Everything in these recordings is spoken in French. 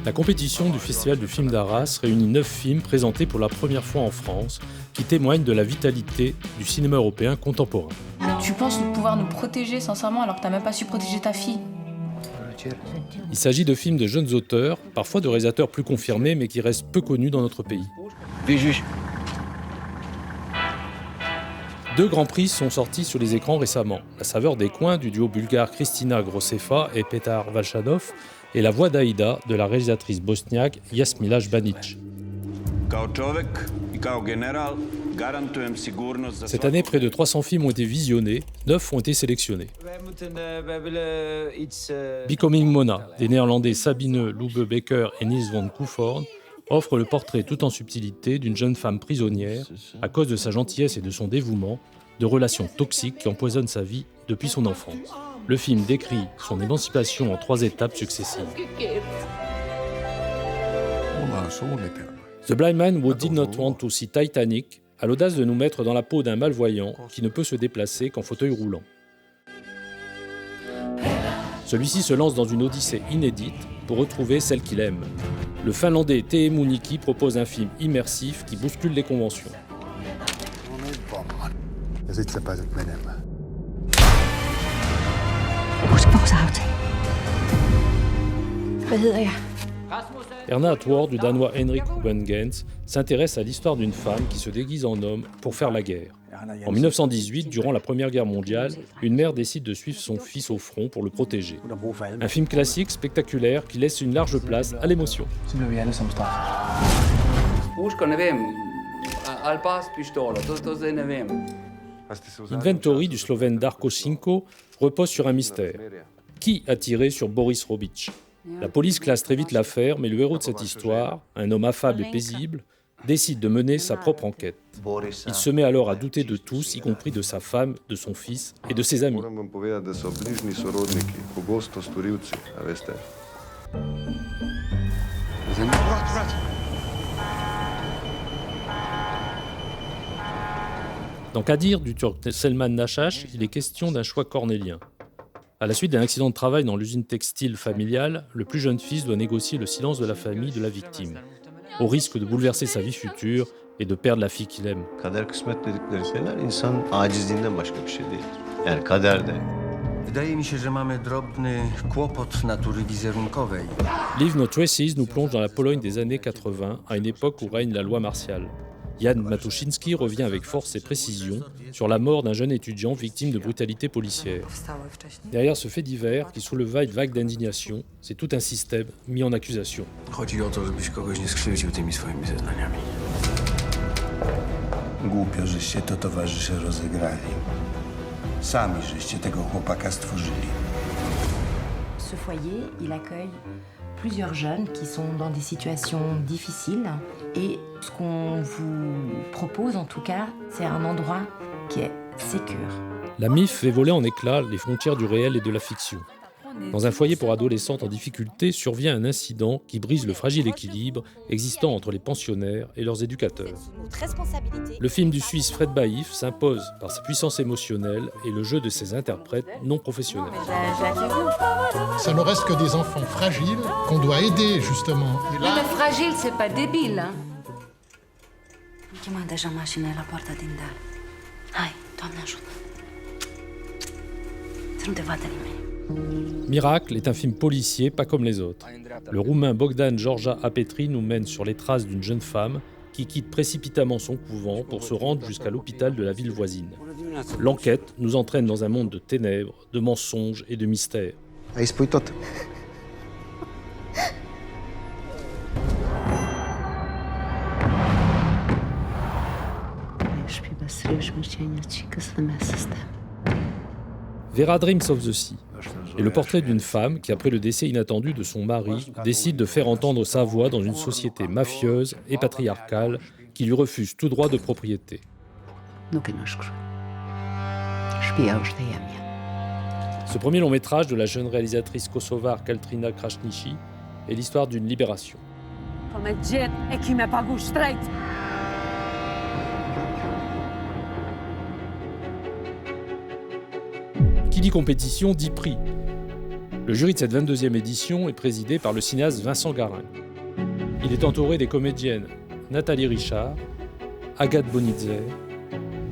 La compétition du Festival du film d'Arras réunit 9 films présentés pour la première fois en France, qui témoignent de la vitalité du cinéma européen contemporain. Tu penses pouvoir nous protéger sincèrement alors que t'as même pas su protéger ta fille? Il s'agit de films de jeunes auteurs, parfois de réalisateurs plus confirmés, mais qui restent peu connus dans notre pays. Deux grands prix sont sortis sur les écrans récemment. La saveur des coins du duo bulgare Kristina Grossefa et Petar Valchanov et La voix d'Aïda de la réalisatrice bosniaque Jasmila Žbanić. Cette année, près de 300 films ont été visionnés, 9 ont été sélectionnés. Becoming Mona, des Néerlandais Sabine Loube-Becker et Niels van Koevoorn, offre le portrait tout en subtilité d'une jeune femme prisonnière, à cause de sa gentillesse et de son dévouement, de relations toxiques qui empoisonnent sa vie depuis son enfance. Le film décrit son émancipation en 3 étapes successives. The Blind Man Who Did Not Want to See Titanic a l'audace de nous mettre dans la peau d'un malvoyant qui ne peut se déplacer qu'en fauteuil roulant. Celui-ci se lance dans une odyssée inédite pour retrouver celle qu'il aime. Le Finlandais Teemu Nikki propose un film immersif qui bouscule les conventions. Erna Atwood du Danois Henrik Ruben Gens s'intéresse à l'histoire d'une femme qui se déguise en homme pour faire la guerre. En 1918, durant la Première Guerre mondiale, une mère décide de suivre son fils au front pour le protéger. Un film classique, spectaculaire, qui laisse une large place à l'émotion. Inventory du Slovène Darko Šinko repose sur un mystère. Qui a tiré sur Boris Robic ? La police classe très vite l'affaire, mais le héros de cette histoire, un homme affable et paisible, décide de mener sa propre enquête. Il se met alors à douter de tous, y compris de sa femme, de son fils et de ses amis. Dans Kadir du Turc Selman Nachash, il est question d'un choix cornélien. À la suite d'un accident de travail dans l'usine textile familiale, le plus jeune fils doit négocier le silence de la famille de la victime, au risque de bouleverser sa vie future et de perdre la fille qu'il aime. Kader kısmet dedikleri şeyler insanın acizliğinden başka bir şey değil. Yani kader de. Wydaje mi się, że mamy drobny kłopot natury wizerunkowej. Leave No Traces nous plonge dans la Pologne des années 80, à une époque où règne la loi martiale. Jan Matuszynski revient avec force et précision sur la mort d'un jeune étudiant victime de brutalité policière. Derrière ce fait divers qui souleva une vague d'indignation, c'est tout un système mis en accusation. Chodzi o to, żebyś kogoś nie skrzywdził tymi swoimi zeznaniami. Głupio, żeście to towarzysze rozegrali. Sami żeście tego chłopaka stworzyli. Ce foyer, il accueille plusieurs jeunes qui sont dans des situations difficiles. Et ce qu'on vous propose, en tout cas, c'est un endroit qui est sécure. La MIF fait voler en éclats les frontières du réel et de la fiction. Dans un foyer pour adolescentes en difficulté survient un incident qui brise le fragile équilibre existant entre les pensionnaires et leurs éducateurs. Le film du Suisse Fred Baïf s'impose par sa puissance émotionnelle et le jeu de ses interprètes non professionnels. Ça ne reste que des enfants fragiles qu'on doit aider, justement. Et là... Le fragile, c'est pas débile, hein? Chema deja mașină la poarta din deal. Hai, Doamne ajută. Să nu te vadă nimeni. Miracle est un film policier pas comme les autres. Le Roumain Bogdan Georgia Apetri nous mène sur les traces d'une jeune femme qui quitte précipitamment son couvent pour se rendre jusqu'à l'hôpital de la ville voisine. L'enquête nous entraîne dans un monde de ténèbres, de mensonges et de mystères. Ai spui tot. Vera Dreams of the Sea est le portrait d'une femme qui, après le décès inattendu de son mari, décide de faire entendre sa voix dans une société mafieuse et patriarcale qui lui refuse tout droit de propriété. Ce premier long métrage de la jeune réalisatrice kosovare Kaltrina Krasniqi est l'histoire d'une libération. Qui dit compétition dit prix. Le jury de cette 22e édition est présidé par le cinéaste Vincent Garin. Il est entouré des comédiennes Nathalie Richard, Agathe Bonitzer,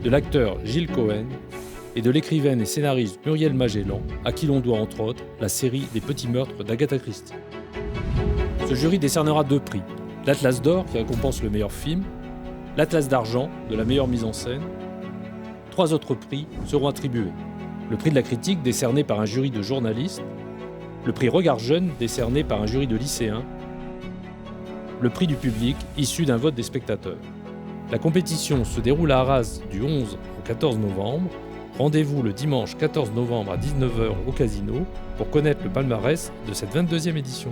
de l'acteur Gilles Cohen et de l'écrivaine et scénariste Muriel Magellan, à qui l'on doit entre autres la série des petits meurtres d'Agatha Christie. Ce jury décernera 2 prix, l'Atlas d'or qui récompense le meilleur film, l'Atlas d'argent de la meilleure mise en scène. 3 autres prix seront attribués. Le prix de la critique décerné par un jury de journalistes, le prix Regard Jeune décerné par un jury de lycéens, le prix du public issu d'un vote des spectateurs. La compétition se déroule à Arras du 11 au 14 novembre. Rendez-vous le dimanche 14 novembre à 19h au Casino pour connaître le palmarès de cette 22e édition.